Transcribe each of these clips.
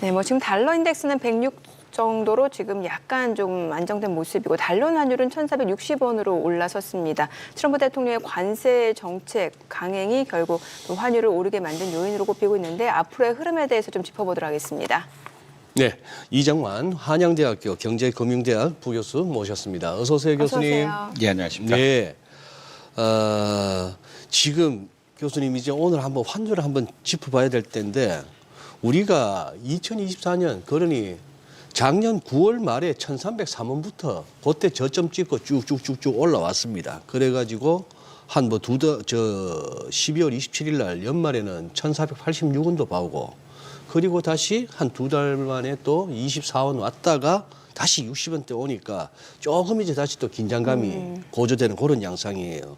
네, 뭐 지금 달러 인덱스는 106 정도로 지금 약간 좀 안정된 모습이고 달러 환율은 1,460원으로 올라섰습니다. 트럼프 대통령의 관세 정책 강행이 결국 환율을 오르게 만든 요인으로 꼽히고 있는데 앞으로의 흐름에 대해서 좀 짚어보도록 하겠습니다. 네, 이정만 한양대학교 경제금융대학 부교수 모셨습니다. 어서 오세요, 교수님. 어서 오세요. 네, 안녕하십니까. 네, 지금 교수님 이제 오늘 한번 환율을 한번 짚어봐야 될 텐데 우리가 2024년 그러니 작년 9월 말에 1,303원부터 그때 저점 찍고 쭉쭉쭉쭉 올라왔습니다. 그래가지고 한 12월 27일 날 연말에는 1,486원도 봐오고 그리고 다시 한 2달 만에 또 24원 왔다가 다시 60원대 오니까 조금 이제 다시 또 긴장감이 고조되는 그런 양상이에요.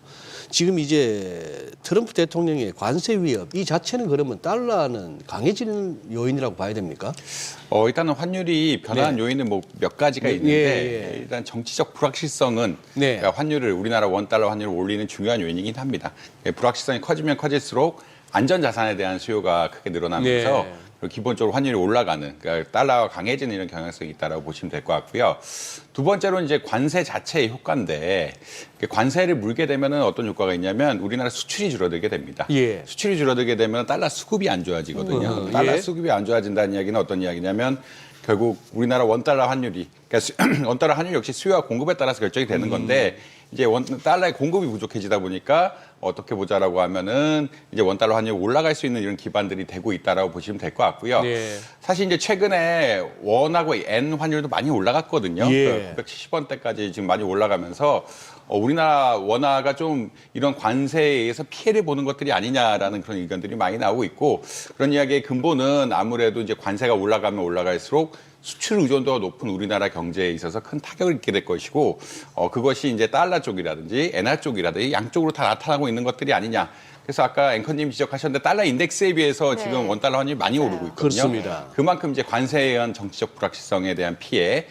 지금 이제 트럼프 대통령의 관세 위협 이 자체는 그러면 달러는 강해지는 요인이라고 봐야 됩니까? 일단은 환율이 변화한 네. 요인은 뭐 몇 가지가 예, 있는데 예. 일단 정치적 불확실성은 네. 그러니까 환율을 우리나라 원달러 환율을 올리는 중요한 요인이긴 합니다. 불확실성이 커지면 커질수록 안전 자산에 대한 수요가 크게 늘어나면서 네. 그리고 기본적으로 환율이 올라가는 그러니까 달러가 강해지는 이런 경향성이 있다라고 보시면 될 것 같고요. 두 번째로는 이제 관세 자체의 효과인데 관세를 물게 되면은 어떤 효과가 있냐면 우리나라 수출이 줄어들게 됩니다. 예. 수출이 줄어들게 되면 달러 수급이 안 좋아지거든요. 달러 예. 수급이 안 좋아진다는 이야기는 어떤 이야기냐면 결국 우리나라 원달러 환율이 그러니까 원달러 환율 역시 수요와 공급에 따라서 결정이 되는 건데 이제 달러의 공급이 부족해지다 보니까 어떻게 보자라고 하면은 이제 원달러 환율이 올라갈 수 있는 이런 기반들이 되고 있다라고 보시면 될 것 같고요. 네. 사실 이제 최근에 원하고 엔 환율도 많이 올라갔거든요. 예. 970원대까지 지금 많이 올라가면서 우리나라 원화가 좀 이런 관세에 의해서 피해를 보는 것들이 아니냐라는 그런 의견들이 많이 나오고 있고 그런 이야기의 근본은 아무래도 이제 관세가 올라가면 올라갈수록 수출 의존도가 높은 우리나라 경제에 있어서 큰 타격을 입게 될 것이고 그것이 이제 달러 쪽이라든지 엔화 쪽이라든지 양쪽으로 다 나타나고 있는 것들이 아니냐. 그래서 아까 앵커님 지적하셨는데 달러 인덱스에 비해서 네. 지금 원달러 환율이 많이 오르고 있거든요. 그렇습니다. 그만큼 이제 관세에 의한 정치적 불확실성에 대한 피해,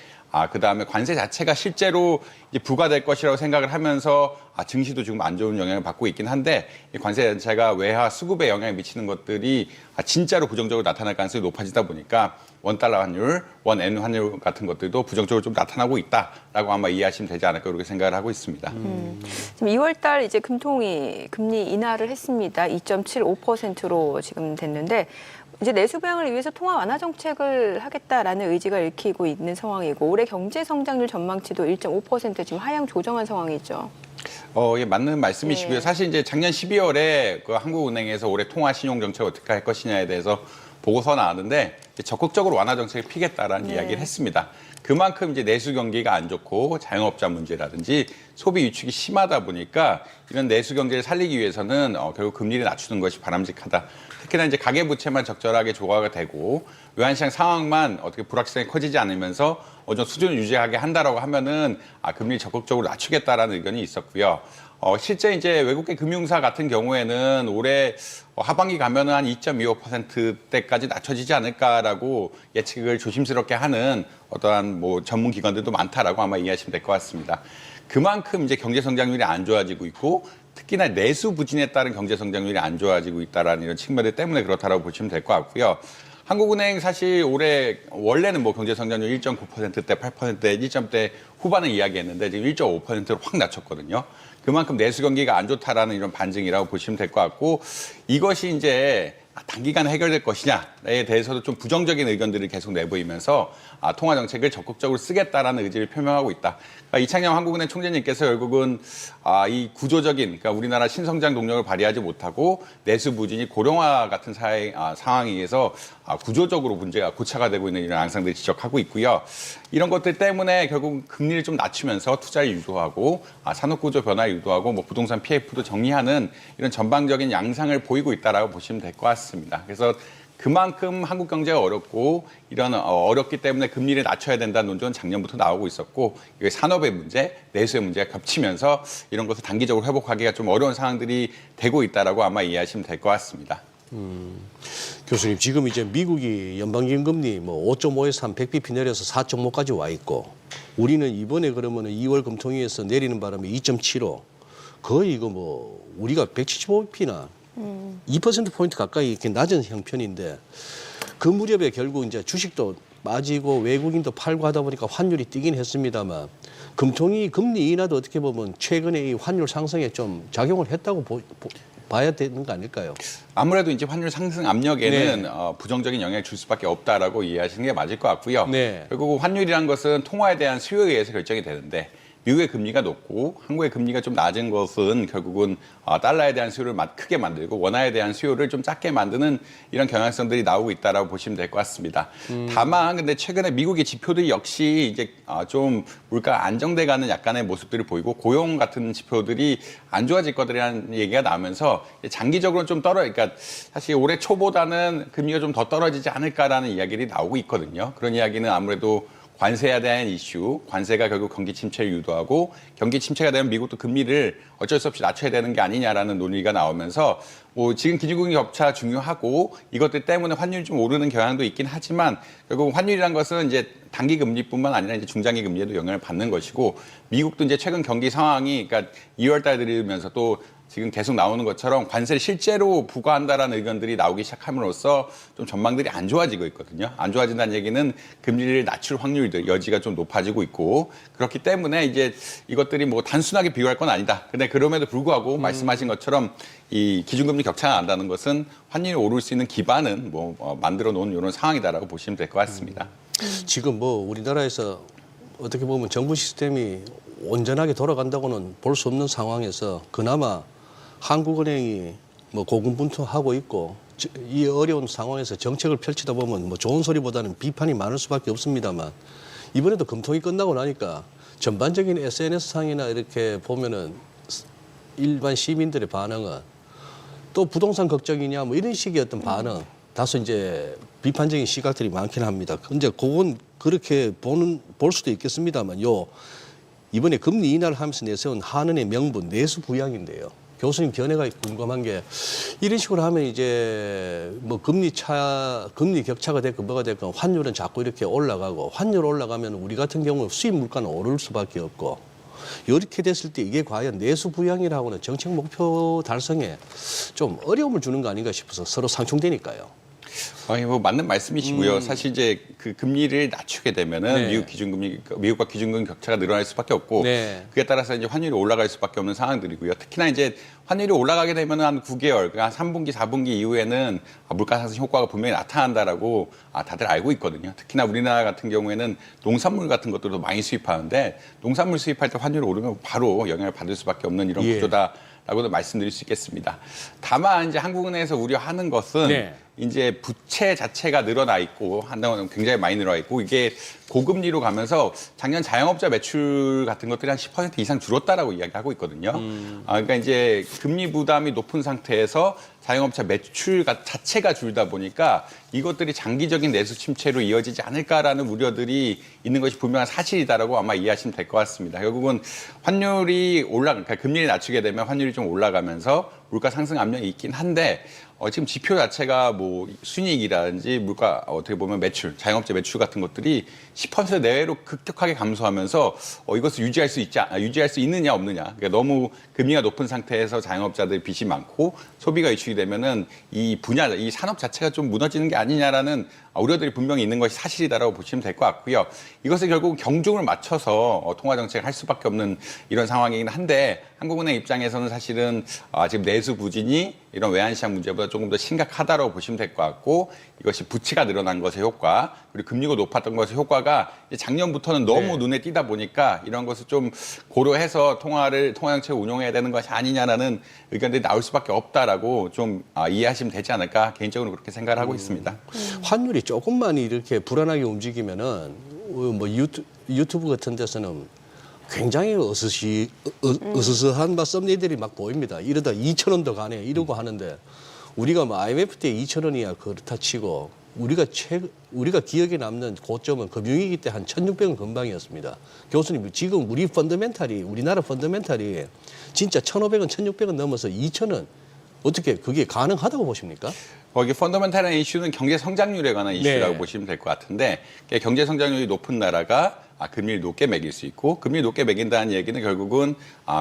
그다음에 관세 자체가 실제로 이제 부과될 것이라고 생각을 하면서 증시도 지금 안 좋은 영향을 받고 있긴 한데 이 관세 자체가 외화 수급에 영향을 미치는 것들이 진짜로 부정적으로 나타날 가능성이 높아지다 보니까 원달러 환율, 원엔 환율 같은 것들도 부정적으로 좀 나타나고 있다라고 아마 이해하시면 되지 않을까 그렇게 생각을 하고 있습니다. 지금 2월달 이제 금통위 금리 인하를 했습니다. 2.75%로 지금 됐는데 이제 내수 부양을 위해서 통화 완화 정책을 하겠다라는 의지가 읽히고 있는 상황이고 올해 경제 성장률 전망치도 1.5% 지금 하향 조정한 상황이죠. 예, 맞는 말씀이시고요. 네. 사실 이제 작년 12월에 그 한국은행에서 올해 통화 신용 정책 어떻게 할 것이냐에 대해서 보고서 나왔는데 적극적으로 완화 정책을 피겠다라는 네. 이야기를 했습니다. 그만큼 이제 내수 경기가 안 좋고 자영업자 문제라든지 소비 위축이 심하다 보니까 이런 내수 경제를 살리기 위해서는 결국 금리를 낮추는 것이 바람직하다. 특히나 이제 가계 부채만 적절하게 조화가 되고 외환시장 상황만 어떻게 불확실성이 커지지 않으면서 어느 정도 수준을 유지하게 한다라고 하면은 금리를 적극적으로 낮추겠다라는 의견이 있었고요. 실제 이제 외국계 금융사 같은 경우에는 올해 하반기 가면은 한 2.25%대까지 낮춰지지 않을까라고 예측을 조심스럽게 하는 어떠한 뭐 전문 기관들도 많다라고 아마 이해하시면 될 것 같습니다. 그만큼 이제 경제 성장률이 안 좋아지고 있고 특히나 내수 부진에 따른 경제 성장률이 안 좋아지고 있다라는 이런 측면들 때문에 그렇다라고 보시면 될 것 같고요. 한국은행 사실 올해 원래는 뭐 경제 성장률 1.9%대, 8%대, 1점대 후반을 이야기했는데 지금 1.5%로 확 낮췄거든요. 그만큼 내수 경기가 안 좋다라는 이런 반증이라고 보시면 될 것 같고 이것이 이제 단기간에 해결될 것이냐에 대해서도 좀 부정적인 의견들을 계속 내보이면서 통화 정책을 적극적으로 쓰겠다라는 의지를 표명하고 있다. 그러니까 이창영 한국은행 총재님께서 결국은 이 구조적인 그러니까 우리나라 신성장 동력을 발휘하지 못하고 내수 부진이 고령화 같은 상황에 의해서 구조적으로 문제가 고착화 되고 있는 이런 양상들을 지적하고 있고요. 이런 것들 때문에 결국 금리를 좀 낮추면서 투자를 유도하고 산업구조 변화를 유도하고 뭐 부동산 PF도 정리하는 이런 전방적인 양상을 보이고 있다라고 보시면 될 것 같습니다. 그래서 그만큼 한국 경제가 어렵고 이런 어렵기 때문에 금리를 낮춰야 된다는 논조는 작년부터 나오고 있었고 이게 산업의 문제, 내수의 문제가 겹치면서 이런 것을 단기적으로 회복하기가 좀 어려운 상황들이 되고 있다라고 아마 이해하시면 될 것 같습니다. 교수님 지금 이제 미국이 연방기금리 뭐 5.5에서 한 100bp 내려서 4.5까지 와 있고 우리는 이번에 그러면은 2월 금통위에서 내리는 바람에 2.75 거의 이거 뭐 우리가 175bp나 2%포인트 가까이 이렇게 낮은 형편인데 그 무렵에 결국 이제 주식도 빠지고 외국인도 팔고 하다 보니까 환율이 뛰긴 했습니다만 금통위 금리 인하도 어떻게 보면 최근에 이 환율 상승에 좀 작용을 했다고 봐야 되는 거 아닐까요? 아무래도 이제 환율 상승 압력에는 부정적인 영향을 줄 수밖에 없다라고 이해하시는 게 맞을 것 같고요. 네. 결국 환율이란 것은 통화에 대한 수요에 의해서 결정이 되는데 미국의 금리가 높고 한국의 금리가 좀 낮은 것은 결국은 달러에 대한 수요를 크게 만들고 원화에 대한 수요를 좀 작게 만드는 이런 경향성들이 나오고 있다라고 보시면 될 것 같습니다. 다만 근데 최근에 미국의 지표들이 역시 이제 좀 물가 안정돼가는 약간의 모습들을 보이고 고용 같은 지표들이 안 좋아질 것들이라는 얘기가 나오면서 장기적으로는 좀 그러니까 사실 올해 초보다는 금리가 좀 더 떨어지지 않을까라는 이야기들이 나오고 있거든요. 그런 이야기는 아무래도 관세에 대한 이슈, 관세가 결국 경기 침체를 유도하고 경기 침체가 되면 미국도 금리를 어쩔 수 없이 낮춰야 되는 게 아니냐라는 논의가 나오면서 뭐 지금 기준금리 격차 중요하고 이것들 때문에 환율이 좀 오르는 경향도 있긴 하지만 결국 환율이란 것은 이제 단기 금리뿐만 아니라 이제 중장기 금리에도 영향을 받는 것이고 미국도 이제 최근 경기 상황이 그러니까 2월 달 들이면서 또 지금 계속 나오는 것처럼 관세를 실제로 부과한다라는 의견들이 나오기 시작함으로써 좀 전망들이 안 좋아지고 있거든요. 안 좋아진다는 얘기는 금리를 낮출 확률도 여지가 좀 높아지고 있고 그렇기 때문에 이제 이것들이 뭐 단순하게 비교할 건 아니다. 근데 그럼에도 불구하고 말씀하신 것처럼 이 기준금리 격차가 난다는 것은 환율이 오를 수 있는 기반은 뭐 만들어 놓은 이런 상황이다라고 보시면 될 것 같습니다. 지금 뭐 우리나라에서 어떻게 보면 정부 시스템이 온전하게 돌아간다고는 볼 수 없는 상황에서 그나마 한국은행이 뭐 고군분투하고 있고 이 어려운 상황에서 정책을 펼치다 보면 뭐 좋은 소리보다는 비판이 많을 수밖에 없습니다만 이번에도 금통이 끝나고 나니까 전반적인 SNS상이나 이렇게 보면은 일반 시민들의 반응은 또 부동산 걱정이냐 뭐 이런 식의 어떤 반응 다소 이제 비판적인 시각들이 많긴 합니다. 근데 그건 그렇게 볼 수도 있겠습니다만 이번에 금리 인하를 하면서 내세운 한은의 명분 내수 부양인데요. 교수님 견해가 궁금한 게 이런 식으로 하면 이제 뭐 금리 격차가 됐건 뭐가 됐건 환율은 자꾸 이렇게 올라가고 환율 올라가면 우리 같은 경우는 수입 물가는 오를 수밖에 없고 이렇게 됐을 때 이게 과연 내수 부양이라고는 정책 목표 달성에 좀 어려움을 주는 거 아닌가 싶어서 서로 상충되니까요. 뭐 맞는 말씀이시고요. 사실 이제 그 금리를 낮추게 되면은 네. 미국과 기준금리 격차가 늘어날 수밖에 없고 네. 그에 따라서 이제 환율이 올라갈 수밖에 없는 상황들이고요. 특히나 이제 환율이 올라가게 되면은 한 9개월, 그러니까 한 3분기, 4분기 이후에는 물가 상승 효과가 분명히 나타난다라고 다들 알고 있거든요. 특히나 우리나라 같은 경우에는 농산물 같은 것들도 많이 수입하는데 농산물 수입할 때 환율이 오르면 바로 영향을 받을 수밖에 없는 이런 구조다. 라고도 말씀드릴 수 있겠습니다. 다만 이제 한국은행에서 우려하는 것은 네. 이제 부채 자체가 늘어나 있고 한동안 굉장히 많이 늘어나 있고 이게 고금리로 가면서 작년 자영업자 매출 같은 것들이 한 10% 이상 줄었다라고 이야기하고 있거든요. 그러니까 이제 금리 부담이 높은 상태에서 자영업자 매출 자체가 줄다 보니까 이것들이 장기적인 내수 침체로 이어지지 않을까라는 우려들이 있는 것이 분명한 사실이다라고 아마 이해하시면 될 것 같습니다. 결국은 환율이 그러니까 금리를 낮추게 되면 환율이 좀 올라가면서 물가 상승 압력이 있긴 한데 지금 지표 자체가 뭐 순이익이라든지 물가 어떻게 보면 매출, 자영업자 매출 같은 것들이 10% 내외로 급격하게 감소하면서 이것을 유지할 수 있느냐 없느냐. 그러니까 너무 금리가 높은 상태에서 자영업자들 빚이 많고 소비가 위축이 되면은 이 산업 자체가 좀 무너지는 게 아니냐라는 우려들이 분명히 있는 것이 사실이다라고 보시면 될 것 같고요. 이것을 결국 경중을 맞춰서 통화 정책을 할 수밖에 없는 이런 상황이긴 한데 한국은행 입장에서는 사실은 지금 내수 부진이 이런 외환시장 문제보다 조금 더 심각하다고 보시면 될 것 같고 이것이 부채가 늘어난 것의 효과 그리고 금리가 높았던 것의 효과가 작년부터는 너무 눈에 띄다 보니까 이런 것을 좀 고려해서 통화 정책을 운용해야 되는 것이 아니냐라는 의견들이 나올 수밖에 없다라고 좀 이해하시면 되지 않을까 개인적으로 그렇게 생각을 하고 있습니다. 환율이 조금만 이렇게 불안하게 움직이면은 뭐 유튜브 같은 데서는 굉장히 으스스한 썸네일들이 막 보입니다. 이러다 2,000원도 가네 이러고 하는데 우리가 뭐 IMF 때 2,000원이야 그렇다 치고 우리가 기억에 남는 고점은 금융위기 때 한 1,600원 근방이었습니다. 교수님 지금 우리나라 펀더멘탈이 진짜 1,500원, 1,600원 넘어서 2,000원 어떻게 그게 가능하다고 보십니까? 거기 펀더멘탈한 이슈는 경제 성장률에 관한 이슈라고 보시면 될 것 같은데 경제 성장률이 높은 나라가 금리를 높게 매길 수 있고 금리를 높게 매긴다는 얘기는 결국은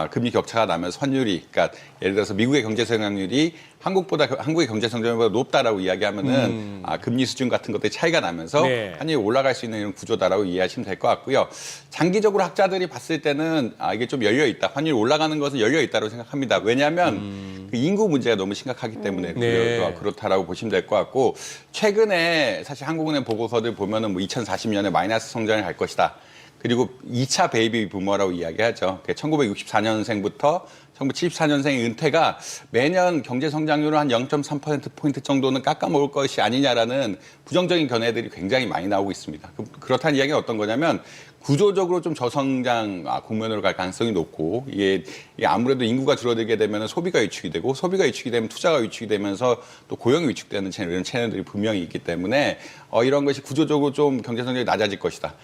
금리 격차가 나면서 환율이 그러니까 예를 들어서 미국의 경제 성장률이 한국의 경제 성장률보다 높다라고 이야기하면은 금리 수준 같은 것들이 차이가 나면서 네. 환율이 올라갈 수 있는 이런 구조다라고 이해하시면 될 것 같고요. 장기적으로 학자들이 봤을 때는 이게 좀 열려 있다. 환율이 올라가는 것은 열려 있다고 생각합니다. 왜냐하면 그 인구 문제가 너무 심각하기 때문에 네. 그렇다라고 보시면 될 것 같고 최근에 사실 한국은행 보고서들 보면은 뭐 2040년에 마이너스 성장을 할 것이다. 그리고 2차 베이비 부머라고 이야기하죠. 1964년생부터 1974년생의 은퇴가 매년 경제 성장률을 한 0.3%포인트 정도는 깎아먹을 것이 아니냐라는 부정적인 견해들이 굉장히 많이 나오고 있습니다. 그렇다는 이야기는 어떤 거냐면 구조적으로 좀 저성장 국면으로 갈 가능성이 높고 이게 아무래도 인구가 줄어들게 되면 소비가 위축이 되고 소비가 위축이 되면 투자가 위축이 되면서 또 고용이 위축되는 이런 채널들이 분명히 있기 때문에 이런 것이 구조적으로 좀 경제 성장이 낮아질 것이다.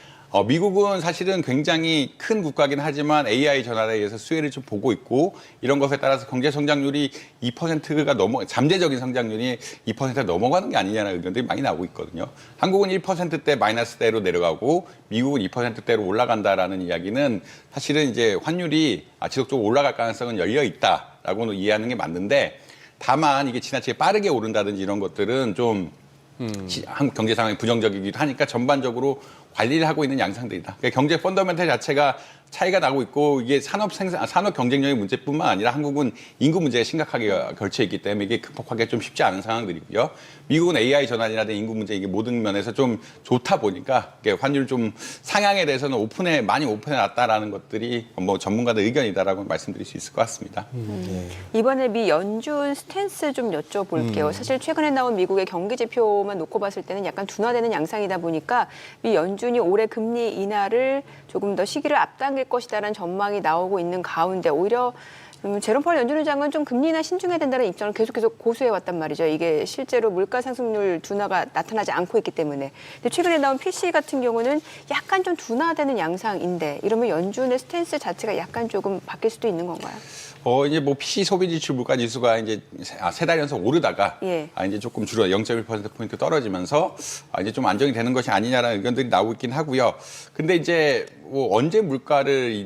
미국은 사실은 굉장히 큰 국가긴 하지만 AI 전환에 의해서 수혜를 좀 보고 있고 이런 것에 따라서 경제 성장률이 2%가 잠재적인 성장률이 2%가 넘어가는 게 아니냐는 의견들이 많이 나오고 있거든요. 한국은 1%대 마이너스대로 내려가고 미국은 2%대로 올라간다라는 이야기는 사실은 이제 환율이 지속적으로 올라갈 가능성은 열려 있다라고 이해하는 게 맞는데 다만 이게 지나치게 빠르게 오른다든지 이런 것들은 좀 한국 경제 상황이 부정적이기도 하니까 전반적으로 관리를 하고 있는 양상들이다. 그러니까 경제 펀더멘털 자체가 차이가 나고 있고 이게 산업 경쟁력의 문제뿐만 아니라 한국은 인구 문제가 심각하게 걸쳐 있기 때문에 이게 극복하기가 좀 쉽지 않은 상황들이고요. 미국은 AI 전환이라든지 인구 문제 이게 모든 면에서 좀 좋다 보니까 환율 좀 상향에 대해서는 많이 오픈해 놨다라는 것들이 뭐 전문가들 의견이다라고 말씀드릴 수 있을 것 같습니다. 이번에 미 연준 스탠스 좀 여쭤볼게요. 사실 최근에 나온 미국의 경기 지표만 놓고 봤을 때는 약간 둔화되는 양상이다 보니까 미 연준이 올해 금리 인하를 조금 더 시기를 앞당길 것이다라는 전망이 나오고 있는 가운데 오히려 제롬 파월 연준 의장은 좀 금리 인하 신중해야 된다는 입장을 계속해서 고수해왔단 말이죠. 이게 실제로 물가 상승률 둔화가 나타나지 않고 있기 때문에. 근데 최근에 나온 PC 같은 경우는 약간 좀 둔화되는 양상인데 이러면 연준의 스탠스 자체가 약간 조금 바뀔 수도 있는 건가요? 이제 뭐 PC 소비 지출 물가 지수가 이제 세 달 연속 오르다가 이제 조금 줄어 0.1%포인트 떨어지면서 이제 좀 안정이 되는 것이 아니냐라는 의견들이 나오고 있긴 하고요. 근데 이제 뭐 언제 물가를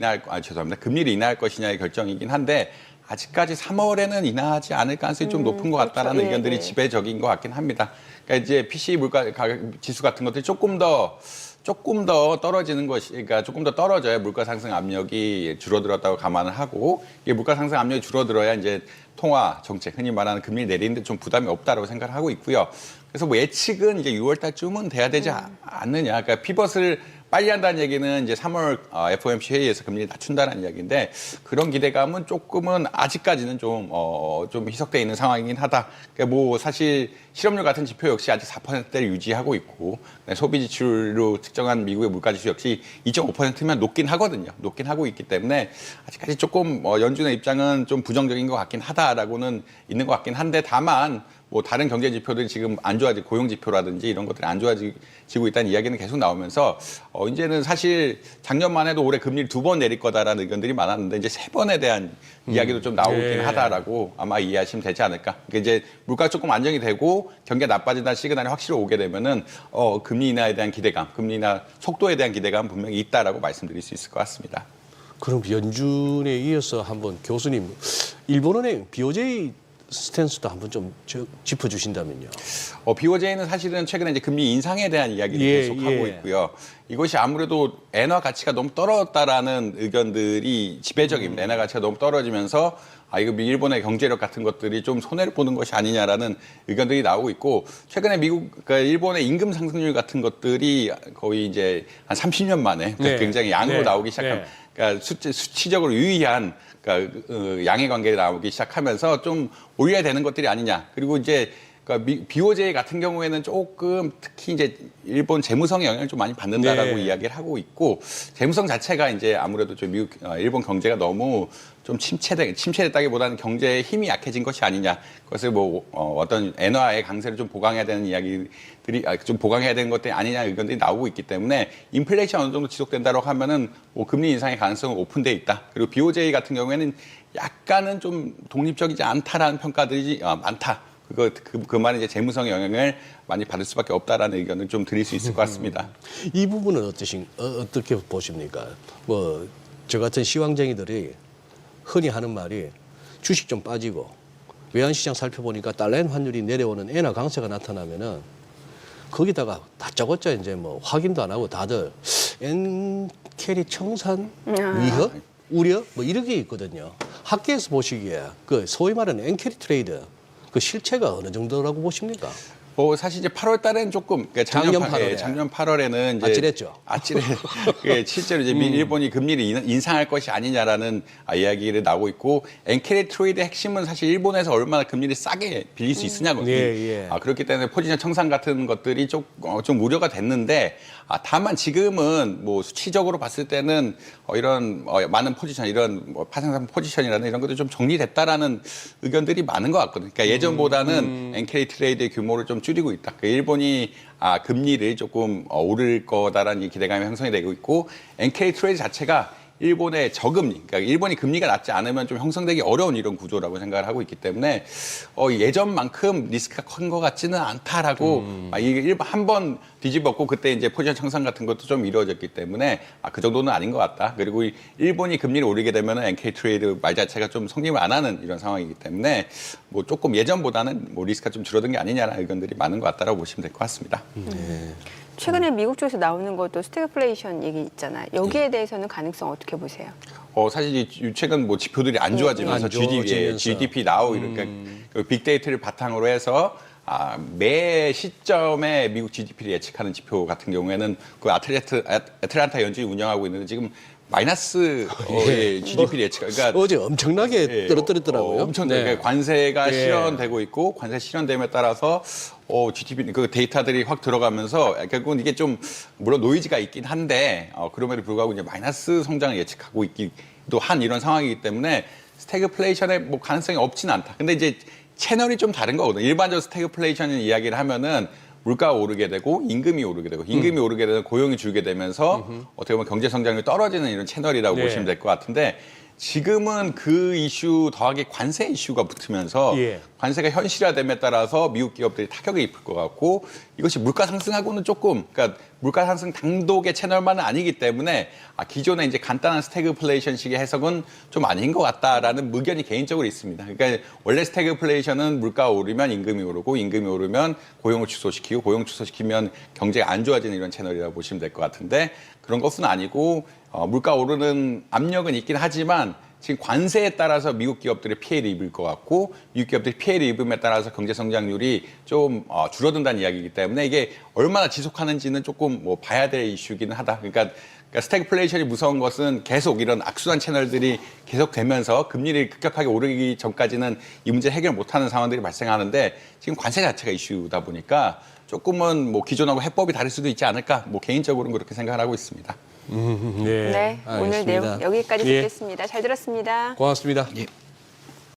금리를 인하할 것이냐의 결정이긴 한데 아직까지 3월에는 인하하지 않을 가능성이 좀 높은 것 같다라는 의견들이 지배적인 것 같긴 합니다. 그러니까 이제 PC 물가 가격 지수 같은 것들이 조금 더 떨어지는 것이, 그러니까 조금 더 떨어져야 물가 상승 압력이 줄어들었다고 감안을 하고, 이게 물가 상승 압력이 줄어들어야 이제 통화 정책, 흔히 말하는 금리 내리는데 좀 부담이 없다라고 생각을 하고 있고요. 그래서 뭐 예측은 이제 6월 달쯤은 돼야 되지 않느냐. 그러니까 피벗을 빨리 한다는 얘기는 이제 3월 FOMC 회의에서 금리를 낮춘다는 이야기인데 그런 기대감은 조금은 아직까지는 좀 희석되어 있는 상황이긴 하다. 그러니까 뭐 사실 실업률 같은 지표 역시 아직 4%대를 유지하고 있고 소비 지출로 측정한 미국의 물가 지수 역시 2.5%면 높긴 하거든요. 높긴 하고 있기 때문에 아직까지 조금 연준의 입장은 좀 부정적인 것 같긴 하다라고는 있는 것 같긴 한데 다만 뭐 다른 경제 지표들이 지금 안 좋아지고 고용 지표라든지 이런 것들이 안 좋아지고 있다는 이야기는 계속 나오면서 이제는 사실 작년만 해도 올해 금리를 2번 내릴 거다라는 의견들이 많았는데 이제 3번에 대한 이야기도 좀 나오긴 하다라고 아마 이해하시면 되지 않을까. 그러니까 이제 물가 조금 안정이 되고 경기가 나빠진다는 시그널이 확실히 오게 되면은 금리 인하에 대한 기대감, 금리 인하 속도에 대한 기대감 분명히 있다라고 말씀드릴 수 있을 것 같습니다. 그럼 연준에 이어서 한번 교수님 일본은행 BOJ 스탠스도 한번 좀 짚어주신다면요. BOJ는 사실은 최근에 이제 금리 인상에 대한 이야기를 계속 하고 있고요. 이것이 아무래도 엔화 가치가 너무 떨어졌다라는 의견들이 지배적입니다. 엔화 가치가 너무 떨어지면서 이거 일본의 경제력 같은 것들이 좀 손해를 보는 것이 아니냐라는 의견들이 나오고 있고 최근에 그러니까 일본의 임금 상승률 같은 것들이 거의 이제 한 30년 만에 굉장히 양으로 나오기 시작한 그러니까 수치적으로 유의한 그러니까 양의 관계가 나오기 시작하면서 좀 올려야 되는 것들이 아니냐. 그리고 이제 그러니까 BOJ 같은 경우에는 조금 특히 이제 일본 재무성의 영향을 좀 많이 받는다라고 이야기를 하고 있고 재무성 자체가 이제 아무래도 좀 일본 경제가 너무 좀 침체됐다기보다는 경제의 힘이 약해진 것이 아니냐. 그것을 뭐 어떤 엔화의 강세를 좀 보강해야 되는 이야기들이 좀 보강해야 되는 것들이 아니냐 의견들이 나오고 있기 때문에 인플레이션 어느 정도 지속된다고 하면은 뭐 금리 인상의 가능성은 오픈돼 있다. 그리고 BOJ 같은 경우에는 약간은 좀 독립적이지 않다라는 평가들이 많다. 그 말은 이제 재무성의 영향을 많이 받을 수밖에 없다라는 의견을 좀 드릴 수 있을 것 같습니다. 이 부분은 어떻게 보십니까? 뭐 저 같은 시황쟁이들이 흔히 하는 말이 주식 좀 빠지고 외환시장 살펴보니까 달러엔 환율이 내려오는 엔화 강세가 나타나면은 거기다가 다짜고짜 이제 뭐 확인도 안 하고 다들 엔캐리 청산 위협 우려 뭐 이런 게 있거든요. 학계에서 보시기에 그 소위 말하는 엔캐리 트레이드 그 실체가 어느 정도라고 보십니까? 뭐 사실 이제 8월 달에는 조금 그러니까 작년 8월에는 이제 아찔했죠. 실제로 이제 일본이 금리를 인상할 것이 아니냐라는 이야기를 나오고 있고 엔캐리 트레이드의 핵심은 사실 일본에서 얼마나 금리를 싸게 빌릴 수 있으냐거든요. 예. 그렇기 때문에 포지션 청산 같은 것들이 좀 우려가 됐는데 다만 지금은 뭐 수치적으로 봤을 때는 이런 많은 포지션 이런 뭐 파생상 포지션이라는 이런 것들이 좀 정리됐다라는 의견들이 많은 것 같거든요. 그러니까 예전보다는 엔캐리 트레이드의 규모를 좀 줄이고 있다. 그러니까 일본이 금리를 조금 오를 거다라는 이 기대감이 형성이 되고 있고 엔캐리 트레이드 자체가 일본의 저금리, 그러니까 일본이 금리가 낮지 않으면 좀 형성되기 어려운 이런 구조라고 생각을 하고 있기 때문에 예전만큼 리스크가 큰 것 같지는 않다라고 이게 한번 뒤집었고 그때 이제 포지션 청산 같은 것도 좀 이루어졌기 때문에 그 정도는 아닌 것 같다. 그리고 일본이 금리를 올리게 되면 NK 트레이드 말 자체가 좀 성립을 안 하는 이런 상황이기 때문에 뭐 조금 예전보다는 뭐 리스크가 좀 줄어든 게 아니냐라는 의견들이 많은 것 같다라고 보시면 될 것 같습니다. 최근에 미국 쪽에서 나오는 것도 스태그플레이션 얘기 있잖아요. 여기에 대해서는 가능성 어떻게 보세요? 사실 최근 뭐 지표들이 안 좋아지면서 안 좋아지면서. GDP 나오 이렇게 빅데이터를 바탕으로 해서 매 시점에 미국 GDP를 예측하는 지표 같은 경우에는 그 애틀란타 연준이 운영하고 있는데 지금 마이너스 GDP를 예측. 어제 엄청나게 떨어뜨렸더라고요. 그러니까 관세가 실현되고 있고 관세 실현됨에 따라서 GDP 그 데이터들이 확 들어가면서 결국은 이게 좀 물론 노이즈가 있긴 한데 그럼에도 불구하고 이제 마이너스 성장을 예측하고 있기도 한 이런 상황이기 때문에 스태그플레이션의 뭐 가능성이 없지는 않다. 근데 이제 채널이 좀 다른 거거든요. 일반적으로 스태그플레이션 이야기를 하면은 물가가 오르게 되고 임금이 오르게 되고 임금이 오르게 되면 고용이 줄게 되면서 어떻게 보면 경제 성장률이 떨어지는 이런 채널이라고 보시면 될 것 같은데 지금은 그 이슈 더하기 관세 이슈가 붙으면서 관세가 현실화됨에 따라서 미국 기업들이 타격을 입을 것 같고 이것이 물가 상승하고는 조금 그러니까 물가 상승 당독의 채널만은 아니기 때문에 기존의 이제 간단한 스태그플레이션식의 해석은 좀 아닌 것 같다라는 의견이 개인적으로 있습니다. 그러니까 원래 스태그플레이션은 물가가 오르면 임금이 오르고 임금이 오르면 고용을 축소시키고 고용 축소시키면 경제가 안 좋아지는 이런 채널이라고 보시면 될 것 같은데 그런 것은 아니고 물가 오르는 압력은 있긴 하지만 지금 관세에 따라서 미국 기업들이 피해를 입을 것 같고 미국 기업들이 피해를 입음에 따라서 경제 성장률이 좀 줄어든다는 이야기이기 때문에 이게 얼마나 지속하는지는 조금 뭐 봐야 될 이슈이기는 하다. 그러니까 스태그플레이션이 무서운 것은 계속 이런 악순환 채널들이 계속되면서 금리를 급격하게 오르기 전까지는 이 문제 해결 못하는 상황들이 발생하는데 지금 관세 자체가 이슈다 보니까 조금은 뭐 기존하고 해법이 다를 수도 있지 않을까 뭐 개인적으로는 그렇게 생각을 하고 있습니다. 네, 오늘 내용 여기까지 듣겠습니다. 잘 들었습니다. 고맙습니다. 예.